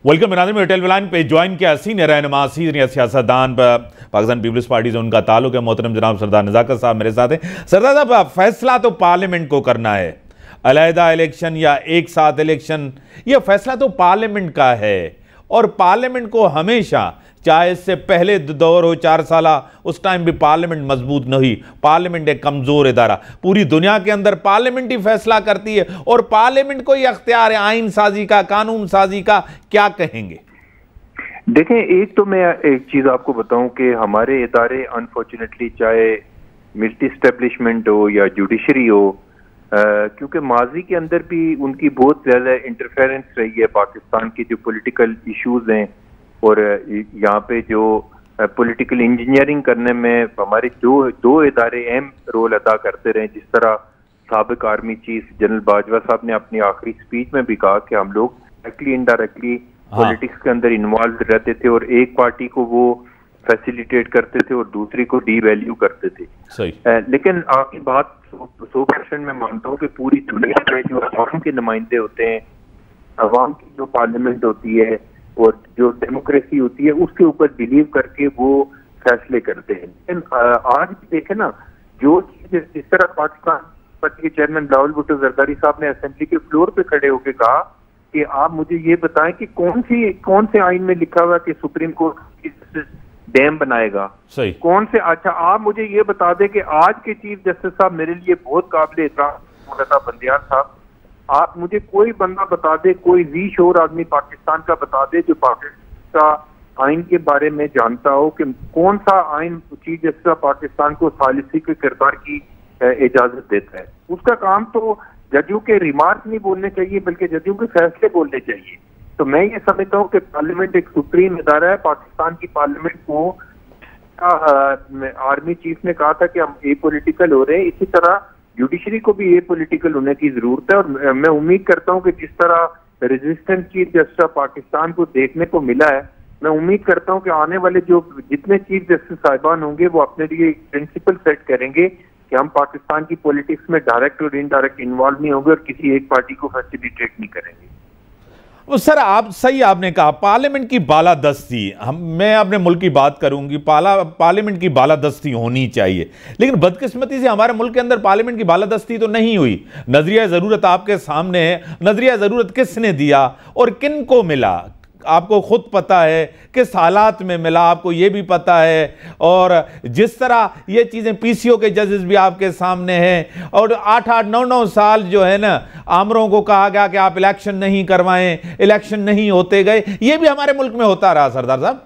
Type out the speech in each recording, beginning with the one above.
Welcome नाज़रीन, में television पे ज्वाइन किया सीनियर रहनुमा सीनियर सियासतदान पाकिस्तान पीपल्स पार्टी से उनका ताल्लुक है मोहतरम जनाब सरदार नज़ाकत साहब मेरे साथ हैं। सरदार साहब, फैसला तो पार्लियामेंट को करना है, अलहदा इलेक्शन या एक साथ इलेक्शन, यह फैसला तो पार्लियामेंट का है और पार्लियामेंट को हमेशा, चाहे इससे पहले दौर हो 4 साल, उस टाइम भी पार्लियामेंट मजबूत नहीं हुई। पार्लियामेंट एक कमज़ोर इदारा, पूरी दुनिया के अंदर पार्लियामेंट ही फैसला करती है और पार्लियामेंट को ही अख्तियार है आइन साजी का, कानून साजी का। क्या कहेंगे? देखें, एक तो मैं एक चीज़ आपको बताऊं कि हमारे इदारे अनफॉर्चुनेटली, चाहे मिलिट्री एस्टेब्लिशमेंट हो या जुडिशरी हो, क्योंकि माजी के अंदर भी उनकी बहुत ज़्यादा इंटरफेरेंस रही है पाकिस्तान के जो पॉलिटिकल इश्यूज हैं, और यहाँ पे जो पॉलिटिकल इंजीनियरिंग करने में हमारे दो इदारे अहम रोल अदा करते रहे। जिस तरह साबिक आर्मी चीफ जनरल बाजवा साहब ने अपनी आखिरी स्पीच में भी कहा कि हम लोग डायरेक्टली इनडायरेक्टली पॉलिटिक्स के अंदर इन्वॉल्व रहते थे और एक पार्टी को वो फैसिलिटेट करते थे और दूसरी को डी वैल्यू करते थे। सही। लेकिन आपकी बात 100% मैं मानता हूँ कि पूरी दुनिया में जो अवाम के नुमाइंदे होते हैं, अवाम की जो पार्लियामेंट होती है और जो डेमोक्रेसी होती है, उसके ऊपर बिलीव करके वो फैसले करते हैं। लेकिन आज भी देखें ना, जो चीज जिस तरह पाकिस्तान पार्टी के चेयरमैन बिलावल भुट्टो जरदारी साहब ने असेंबली के फ्लोर पे खड़े होकर कहा कि आप मुझे ये बताएं कि कौन से आइन में लिखा हुआ कि सुप्रीम कोर्ट डैम बनाएगा। सही। कौन से, अच्छा आप मुझे ये बता दें कि आज के चीफ जस्टिस साहब मेरे लिए बहुत काबिल एहतराम मौलाना बंदियार साहब, आप मुझे कोई बंदा बता दे, कोई वी शोर आदमी पाकिस्तान का बता दे जो पाकिस्तान का आइन के बारे में जानता हो कि कौन सा आइन चीफ जस्टिस पाकिस्तान को सालिसी के किरदार की इजाजत देता है। उसका काम तो जजों के रिमार्क नहीं बोलने चाहिए, बल्कि जजों के फैसले बोलने चाहिए। तो मैं ये समझता हूँ कि पार्लियामेंट एक सुप्रीम इदारा है। पाकिस्तान की पार्लियामेंट को आर्मी चीफ ने कहा था कि हम ए पॉलिटिकल हो रहे हैं, इसी तरह जुडिशरी को भी ये पॉलिटिकल होने की जरूरत है। और मैं उम्मीद करता हूं कि जिस तरह रेजिस्टेंट चीफ जस्टिस पाकिस्तान को देखने को मिला है, मैं उम्मीद करता हूं कि आने वाले जो जितने चीफ जस्टिस साहिबान होंगे वो अपने लिए एक प्रिंसिपल सेट करेंगे कि हम पाकिस्तान की पॉलिटिक्स में डायरेक्ट और इनडायरेक्ट इन्वॉल्व नहीं होंगे और किसी एक पार्टी को फैसिलिटेट नहीं करेंगे। सर, आप सही आपने कहा, पार्लियामेंट की बालादस्ती, मैं अपने मुल्क की बात करूंगी, पार्लियामेंट की बालादस्ती होनी चाहिए, लेकिन बदकिस्मती से हमारे मुल्क के अंदर पार्लियामेंट की बालादस्ती तो नहीं हुई। नजरिया ज़रूरत आपके सामने है, नजरिया ज़रूरत किसने दिया और किन को मिला? आपको खुद पता है किस हालात में मिला, आपको ये भी पता है। और जिस तरह ये चीज़ें पीसीओ के जजेस भी आपके सामने हैं, और 8-8, 9-9 साल जो है ना, आमरों को कहा गया कि आप इलेक्शन नहीं करवाएं, इलेक्शन नहीं होते गए, ये भी हमारे मुल्क में होता रहा। सरदार साहब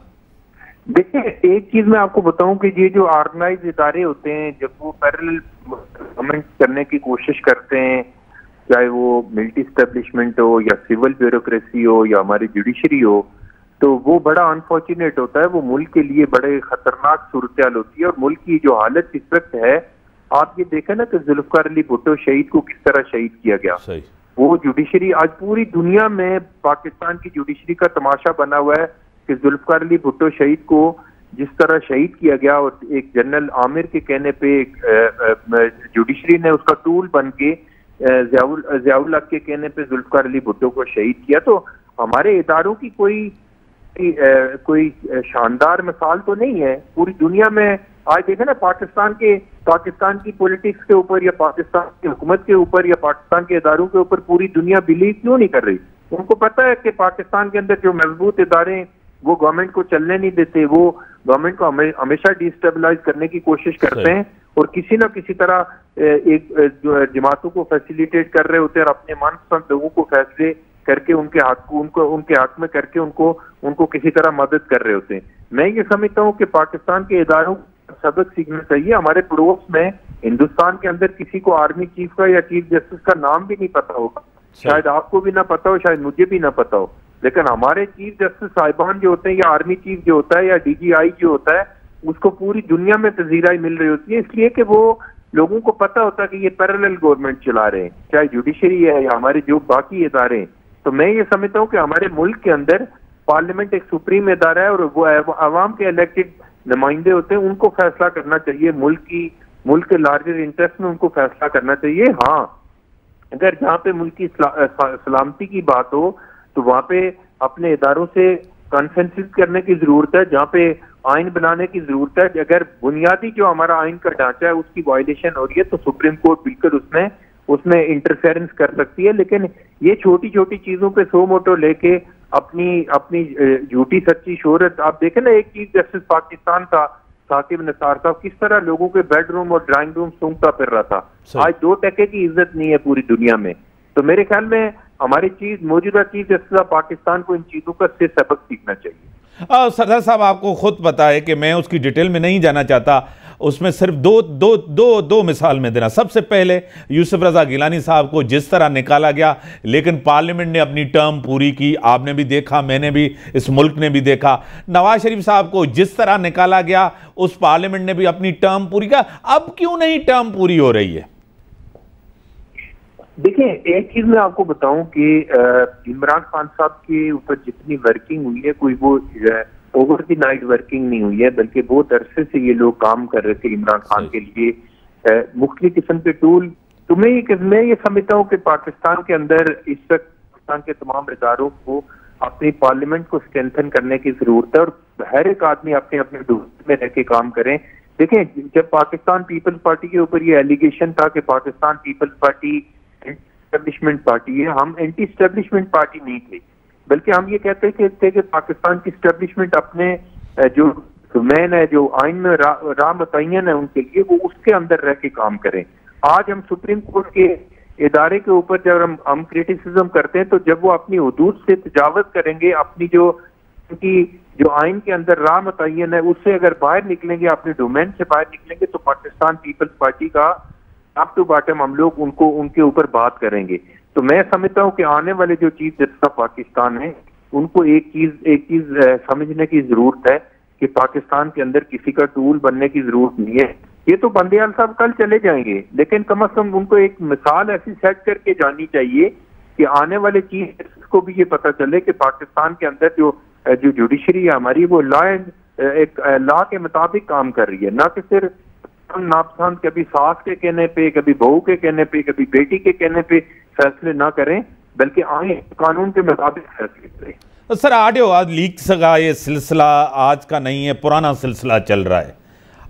देखिए, एक चीज मैं आपको बताऊं कि ये जो ऑर्गेनाइज इदारे होते हैं, जब वो पैरेलल गवर्नमेंट करने की कोशिश करते हैं, चाहे वो मिलिट्री एस्टेब्लिशमेंट हो या सिविल ब्यूरोक्रेसी हो या हमारी जुडिशरी हो, तो वो बड़ा अनफॉर्चुनेट होता है। वो मुल्क के लिए बड़े खतरनाक सूरत होती है। और मुल्क की जो हालत इस वक्त है, आप ये देखें ना कि जुल्फकार अली भुट्टो शहीद को किस तरह शहीद किया गया। वो जुडिशरी आज पूरी दुनिया में पाकिस्तान की जुडिशरी का तमाशा बना हुआ है कि जुल्फकार अली भुट्टो शहीद को जिस तरह शहीद किया गया, और एक जनरल आमिर के कहने पे जुडिशरी ने उसका टूल बन के ज़ियाउल हक के कहने पे जुल्फकार अली भुट्टो को शहीद किया। तो हमारे इदारों की कोई शानदार मिसाल तो नहीं है पूरी दुनिया में। आज देखें ना, पाकिस्तान की पॉलिटिक्स के ऊपर या पाकिस्तान की हुकूमत के ऊपर या पाकिस्तान के इदारों के ऊपर पूरी दुनिया बिलीव क्यों नहीं कर रही? उनको पता है कि पाकिस्तान के अंदर जो मजबूत इदारे वो गवर्नमेंट को चलने नहीं देते, वो गवर्नमेंट को हमेशा डिस्टेबलाइज करने की कोशिश करते हैं और किसी ना किसी तरह एक जो जमातों को फैसिलिटेट कर रहे होते हैं और अपने मनपसंद लोगों को फैसले करके उनके हक में करके उनको किसी तरह मदद कर रहे होते हैं। मैं ये समझता हूँ कि पाकिस्तान के इदारों को सबक सीखना चाहिए। हमारे पड़ोस में हिंदुस्तान के अंदर किसी को आर्मी चीफ का या चीफ जस्टिस का नाम भी नहीं पता होगा, शायद आपको भी ना पता हो, शायद मुझे भी ना पता हो, लेकिन हमारे चीफ जस्टिस साहिबान जो होते हैं या आर्मी चीफ जो होता है या DGI जो होता है, उसको पूरी दुनिया में पजीराई मिल रही होती है, इसलिए कि वो लोगों को पता होता है कि ये पैरेलल गवर्नमेंट चला रहे हैं, चाहे जुडिशरी है या हमारे जो बाकी इदारे हैं। तो मैं ये समझता हूँ कि हमारे मुल्क के अंदर पार्लियामेंट एक सुप्रीम इदारा है और वो अवाम के इलेक्टेड नुमाइंदे होते हैं, उनको फैसला करना चाहिए, मुल्क के लार्जर इंटरेस्ट में उनको फैसला करना चाहिए। हाँ, अगर जहाँ पे मुल्क की सलामती की बात हो, तो वहां पे अपने इदारों से कॉन्सेंसस करने की जरूरत है, जहाँ पे आइन बनाने की जरूरत है। अगर बुनियादी जो हमारा आइन का ढांचा है उसकी वायलेशन हो रही है तो सुप्रीम कोर्ट बिल्कुल उसमें इंटरफेरेंस कर सकती है। लेकिन ये छोटी छोटी चीजों पे सो मोटो लेके अपनी झूठी सच्ची शोहरत, आप देखें ना, एक चीफ जस्टिस पाकिस्तान था साकिब निसार साहब किस तरह लोगों के बेडरूम और ड्राइंग रूम सूंघता फिर रहा था। आज 2 टके की इज्जत नहीं है पूरी दुनिया में। तो मेरे ख्याल में हमारी मौजूदा चीफ जस्टिस पाकिस्तान को इन चीजों का से सबक सीखना चाहिए। सरदार साहब, आपको खुद पता है कि मैं उसकी डिटेल में नहीं जाना चाहता, उसमें सिर्फ दो मिसाल में देना। सबसे पहले यूसुफ रजा गिलानी साहब को जिस तरह निकाला गया, लेकिन पार्लियामेंट ने अपनी टर्म पूरी की, आपने भी देखा, मैंने भी, इस मुल्क ने भी देखा। नवाज शरीफ साहब को जिस तरह निकाला गया, उस पार्लियामेंट ने भी अपनी टर्म पूरी का। अब क्यों नहीं टर्म पूरी हो रही है? देखिए, एक चीज मैं आपको बताऊं कि इमरान खान साहब के ऊपर जितनी वर्किंग हुई है, कोई वो ओवर द नाइट वर्किंग नहीं हुई है, बल्कि बहुत अरसे से ये लोग काम कर रहे थे इमरान खान के लिए मुख्तलिफ किस्म के टूल। तो मैं ये समझता हूँ कि पाकिस्तान के अंदर इस वक्त पाकिस्तान के तमाम इदारों को अपनी पार्लियामेंट को स्ट्रेंथन करने की जरूरत है और हर एक आदमी अपने अपने डोमेन में रह के काम करें। देखें, जब पाकिस्तान पीपल्स पार्टी के ऊपर ये एलिगेशन था कि Pakistan peoples party establishment party है, हम एंटी एस्टेब्लिशमेंट पार्टी नहीं थे, बल्कि हम ये कहते थे कि पाकिस्तान की एस्टेब्लिशमेंट अपने जो डोमेन है, जो आइन में राह मुतय्यन है उनके लिए, वो उसके अंदर रह के काम करें। आज हम सुप्रीम कोर्ट के इदारे के ऊपर जब हम क्रिटिसिज्म करते हैं, तो जब वो अपनी हुदूद से तजावज करेंगे, अपनी जो आइन के अंदर राह मुतय्यन है उससे अगर बाहर निकलेंगे, अपने डोमेन से बाहर निकलेंगे, तो पाकिस्तान पीपल्स पार्टी का टॉप टू बॉटम हम लोग उनके ऊपर बात करेंगे। तो मैं समझता हूँ कि आने वाले जो चीफ जस्टिस पाकिस्तान है, उनको एक चीज समझने की जरूरत है कि पाकिस्तान के अंदर किसी का टूल बनने की जरूरत नहीं है। ये तो बंदियाल साहब कल चले जाएंगे, लेकिन कम से कम उनको एक मिसाल ऐसी सेट करके जानी चाहिए कि आने वाले चीफ जस्टिस को भी ये पता चले कि पाकिस्तान के अंदर जो जुडिशरी है हमारी, वो लॉ के मुताबिक काम कर रही है, ना कि सिर्फ नापसंद कभी सास के कहने पे, कभी बहू के कहने पे, कभी बेटी के कहने पे फैसले ना करें, बल्कि आए कानून के मुताबिक फैसले करें। सर, ऑडियो आज लीक का ये सिलसिला आज का नहीं है, पुराना सिलसिला चल रहा है।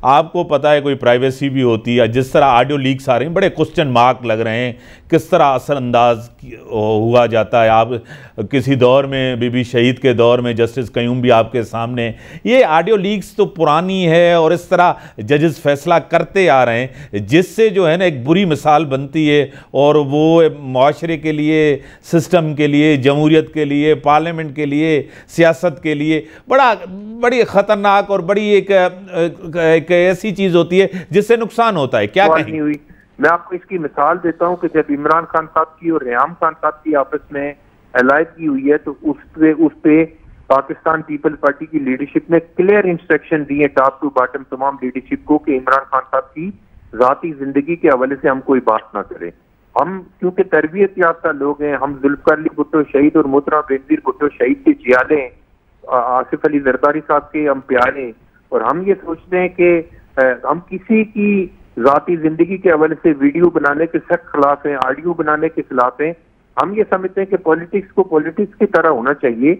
आपको पता है कोई प्राइवेसी भी होती है। जिस तरह ऑडियो लीक्स आ रहे हैं, बड़े क्वेश्चन मार्क लग रहे हैं, किस तरह असरअंदाज हुआ जाता है। आप किसी दौर में बीबी शहीद के दौर में जस्टिस कयूम भी आपके सामने, ये ऑडियो लीक्स तो पुरानी है और इस तरह जजेस फैसला करते आ रहे हैं, जिससे जो है ना एक बुरी मिसाल बनती है और वो माशरे के लिए, सिस्टम के लिए, जमहूरियत के लिए, पार्लियामेंट के लिए, सियासत के लिए बड़ी ख़तरनाक और बड़ी एक ऐसी चीज होती है जिससे नुकसान होता है। क्या कहें? हुई, मैं आपको इसकी मिसाल देता हूं कि जब इमरान खान साहब की और रेहाम खान साहब की आपस में अलायदगी हुई है, तो उस पे पाकिस्तान पीपल्स पार्टी की लीडरशिप ने क्लियर इंस्ट्रक्शन दिए टॉप टू बॉटम तमाम लीडरशिप को कि इमरान खान साहब की जाती जिंदगी के हवाले से हम कोई बात ना करें। हम क्योंकि तरबियत याफ्ता लोग हैं, हम जुल्फकार अली भुट्टो शहीद और मोहतरमा बेनजीर भुट्टो शहीद के जियाले, आसिफ अली जरदारी साहब के हम प्यारे, और हम ये सोचते हैं कि हम किसी की जाती जिंदगी के हवाले से वीडियो बनाने के सख्त खिलाफ हैं, ऑडियो बनाने के खिलाफ हैं। हम ये समझते हैं कि पॉलिटिक्स को पॉलिटिक्स की तरह होना चाहिए,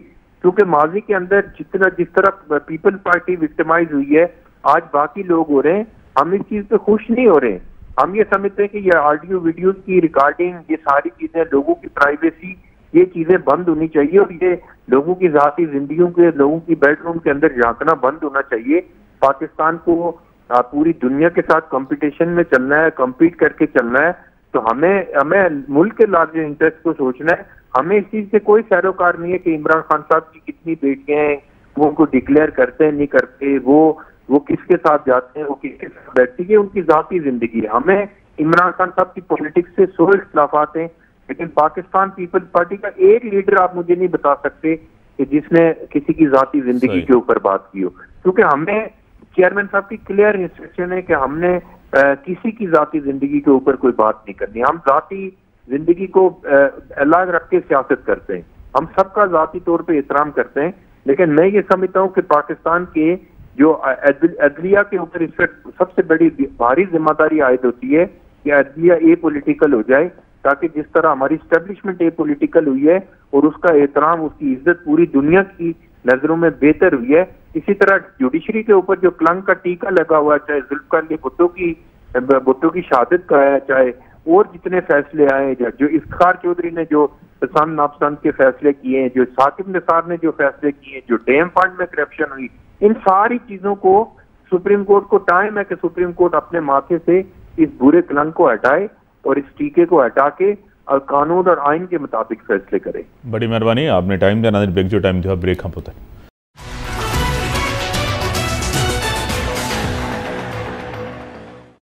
क्योंकि माजी के अंदर जिस तरह पीपल्स पार्टी विक्टिमाइज हुई है, आज बाकी लोग हो रहे हैं। हम इस चीज पे खुश नहीं हो रहे। हम ये समझते हैं कि ये ऑडियो वीडियोस की रिकॉर्डिंग, ये सारी चीजें, लोगों की प्राइवेसी, ये चीजें बंद होनी चाहिए और ये लोगों की जाती जिंदगियों के, लोगों की बेडरूम के अंदर झांकना बंद होना चाहिए। पाकिस्तान को पूरी दुनिया के साथ कंपटीशन में चलना है, कम्पीट करके चलना है, तो हमें मुल्क के लार्जर इंटरेस्ट को सोचना है। हमें इस चीज से कोई सरोकार नहीं है कि इमरान खान साहब की कितनी बेटियां हैं, वो उनको डिक्लेयर करते हैं नहीं करते, वो किसके साथ जाते हैं, वो किसके साथ बैठती है, उनकी जाती जिंदगी है। हमें इमरान खान साहब की पॉलिटिक्स से 100 इख्तिलाफात हैं, लेकिन पाकिस्तान पीपल्स पार्टी का एक लीडर आप मुझे नहीं बता सकते कि जिसने किसी की जाती जिंदगी के ऊपर बात की हो, क्योंकि हमें चेयरमैन साहब की क्लियर इंस्ट्रक्शन है कि हमने किसी की जाती जिंदगी के ऊपर कोई बात नहीं करनी। हम जाती जिंदगी को अलग रख के सियासत करते हैं, हम सबका जाती तौर पे एहतराम करते हैं, लेकिन मैं ये समझता हूँ कि पाकिस्तान के जो अदलिया के ऊपर इस वक्त सबसे बड़ी भारी जिम्मेदारी आयद होती है, कि अदलिया ए पॉलिटिकल हो जाए, ताकि जिस तरह हमारी स्टैब्लिशमेंट ए पॉलिटिकल हुई है और उसका एहतराम, उसकी इज्जत पूरी दुनिया की नजरों में बेहतर हुई है, इसी तरह जुडिशरी के ऊपर जो कलंक का टीका लगा हुआ है, चाहे जुल्फकार अली भुट्टो की शहादत का है, चाहे और जितने फैसले आए, जो इफ्तिखार चौधरी ने जो पसंद नापसंद के फैसले किए हैं, जो साकिब निसार ने जो फैसले किए, जो डैम फंड में करप्शन हुई, इन सारी चीजों को सुप्रीम कोर्ट को टाइम है कि सुप्रीम कोर्ट अपने माथे से इस बुरे कलंक को हटाए और इस टीके को हटा के कानून और आइन के मुताबिक फैसले करे। बड़ी मेहरबानी, आपने टाइम दिया। नाज़रीन, ब्रेक जो टाइम दिया ब्रेक हम होता है।